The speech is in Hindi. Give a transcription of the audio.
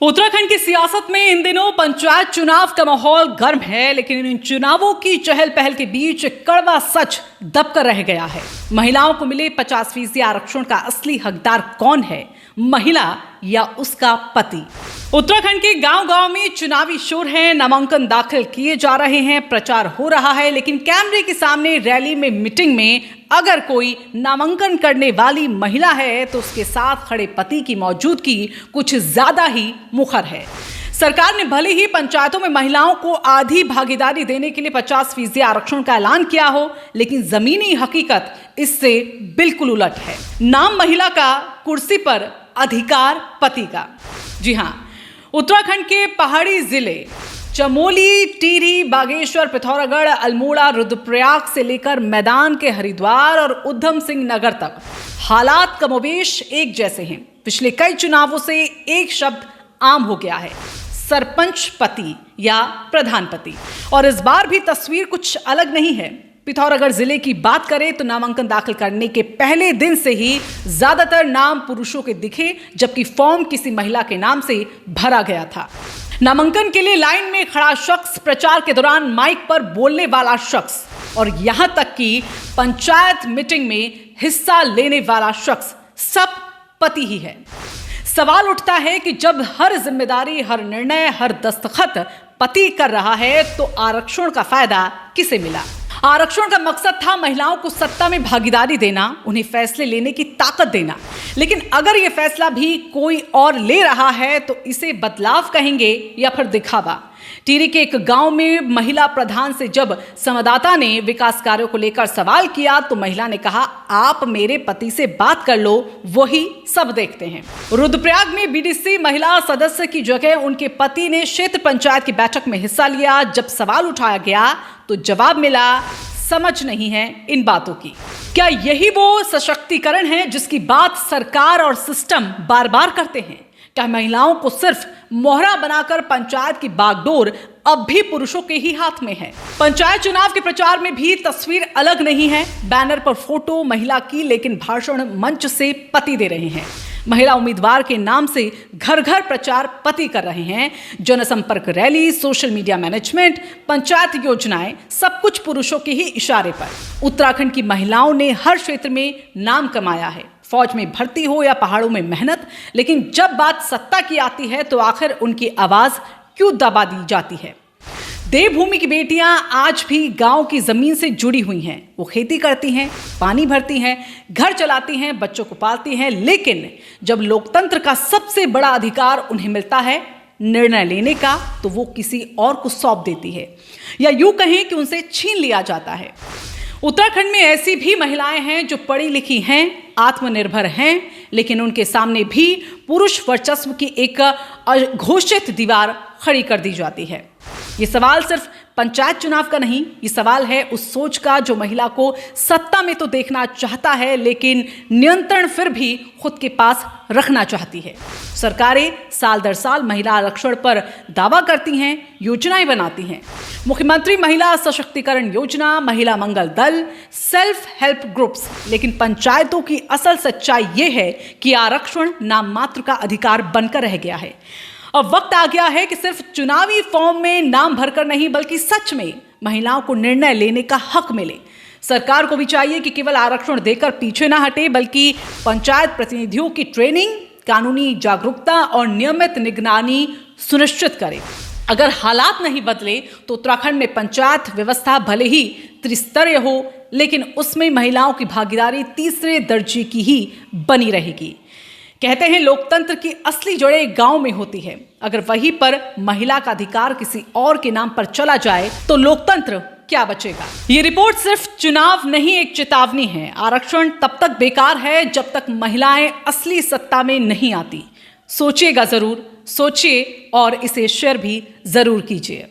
उत्तराखंड की सियासत में इन दिनों पंचायत चुनाव का माहौल गर्म है, लेकिन इन चुनावों की चहल पहल के बीच कड़वा सच दबकर रह गया है। महिलाओं को मिले 50% आरक्षण का असली हकदार कौन है, महिला या उसका पति? उत्तराखंड के गांव-गांव में चुनावी शोर है, नामांकन दाखिल किए जा रहे हैं, प्रचार हो रहा है, लेकिन कैमरे के सामने, रैली में, मीटिंग में अगर कोई नामांकन करने वाली महिला है तो उसके साथ खड़े पति की मौजूदगी कुछ ज्यादा ही मुखर है। सरकार ने भले ही पंचायतों में महिलाओं को आधी भागीदारी देने के लिए 50% आरक्षण का ऐलान किया हो, लेकिन जमीनी हकीकत इससे बिल्कुल उलट है। नाम महिला का, कुर्सी पर अधिकार पति का। जी हां, उत्तराखंड के पहाड़ी जिले चमोली, टिहरी, बागेश्वर, पिथौरागढ़, अल्मोड़ा, रुद्रप्रयाग से लेकर मैदान के हरिद्वार और उधम सिंह नगर तक हालात कमोबेश एक जैसे हैं। पिछले कई चुनावों से एक शब्द आम हो गया है, सरपंच पति या प्रधान पति। और इस बार भी तस्वीर कुछ अलग नहीं है। पिथौरागढ़ जिले की बात करें तो नामांकन दाखिल करने के पहले दिन से ही ज्यादातर नाम पुरुषों के दिखे, जबकि फॉर्म किसी महिला के नाम से भरा गया था। नामांकन के लिए लाइन में खड़ा शख्स, प्रचार के दौरान माइक पर बोलने वाला शख्स और यहां तक कि पंचायत मीटिंग में हिस्सा लेने वाला शख्स, सब पति ही है। सवाल उठता है कि जब हर जिम्मेदारी, हर निर्णय, हर दस्तखत पति कर रहा है तो आरक्षण का फायदा किसे मिला? आरक्षण का मकसद था महिलाओं को सत्ता में भागीदारी देना, उन्हें फैसले लेने की ताकत देना। लेकिन अगर यह फैसला भी कोई और ले रहा है तो इसे बदलाव कहेंगे या फिर दिखावा? टिहरी के एक गांव में महिला प्रधान से जब संवाददाता ने विकास कार्यों को लेकर सवाल किया तो महिला ने कहा, आप मेरे पति से बात कर लो, वही सब देखते हैं। रुद्रप्रयाग में बीडीसी महिला सदस्य की जगह उनके पति ने क्षेत्र पंचायत की बैठक में हिस्सा लिया। जब सवाल उठाया गया तो जवाब मिला, समझ नहीं है इन बातों की। क्या यही वो सशक्तिकरण है जिसकी बात सरकार और सिस्टम बार बार करते हैं? क्या महिलाओं को सिर्फ मोहरा बनाकर पंचायत की बागडोर अब भी पुरुषों के ही हाथ में है? पंचायत चुनाव के प्रचार में भी तस्वीर अलग नहीं है। बैनर पर फोटो महिला की, लेकिन भाषण मंच से पति दे रहे हैं। महिला उम्मीदवार के नाम से घर घर प्रचार पति कर रहे हैं। जनसंपर्क rally, social media management, panchayat योजनाएं, सब कुछ पुरुषों के ही इशारे पर। उत्तराखंड की महिलाओं ने हर क्षेत्र में नाम कमाया है, फौज में भर्ती हो या पहाड़ों में मेहनत, लेकिन जब बात सत्ता की आती है तो आखिर उनकी आवाज क्यों दबा दी जाती है? देवभूमि की बेटियां आज भी गांव की जमीन से जुड़ी हुई हैं। वो खेती करती हैं, पानी भरती हैं, घर चलाती हैं, बच्चों को पालती हैं, लेकिन जब लोकतंत्र का सबसे बड़ा अधिकार उन्हें मिलता है, निर्णय लेने का, तो वो किसी और को सौंप देती है, या यूं कहें कि उनसे छीन लिया जाता है। उत्तराखंड में ऐसी भी महिलाएं हैं जो पढ़ी लिखी हैं, आत्मनिर्भर हैं, लेकिन उनके सामने भी पुरुष वर्चस्व की एक अघोषित दीवार खड़ी कर दी जाती है। ये सवाल सिर्फ पंचायत चुनाव का नहीं, ये सवाल है उस सोच का जो महिला को सत्ता में तो देखना चाहता है, लेकिन नियंत्रण फिर भी खुद के पास रखना चाहती है। सरकारें साल दर साल महिला आरक्षण पर दावा करती हैं, योजनाएं बनाती हैं। मुख्यमंत्री महिला सशक्तिकरण योजना, महिला मंगल दल, सेल्फ हेल्प ग्रुप्स, लेकिन पंचायतों की असल सच्चाई ये है कि आरक्षण नाम मात्र का अधिकार बनकर रह गया है। अब वक्त आ गया है कि सिर्फ चुनावी फॉर्म में नाम भरकर नहीं, बल्कि सच में महिलाओं को निर्णय लेने का हक मिले। सरकार को भी चाहिए कि केवल आरक्षण देकर पीछे ना हटे, बल्कि पंचायत प्रतिनिधियों की ट्रेनिंग, कानूनी जागरूकता और नियमित निगरानी सुनिश्चित करे। अगर हालात नहीं बदले तो उत्तराखंड में पंचायत व्यवस्था भले ही त्रिस्तरीय हो, लेकिन उसमें महिलाओं की भागीदारी तीसरे दर्जे की ही बनी रहेगी। कहते हैं लोकतंत्र की असली जड़ें गांव में होती है। अगर वहीं पर महिला का अधिकार किसी और के नाम पर चला जाए तो लोकतंत्र क्या बचेगा? ये रिपोर्ट सिर्फ चुनाव नहीं, एक चेतावनी है। आरक्षण तब तक बेकार है जब तक महिलाएं असली सत्ता में नहीं आती। सोचिएगा जरूर, सोचिए और इसे शेयर भी जरूर कीजिए।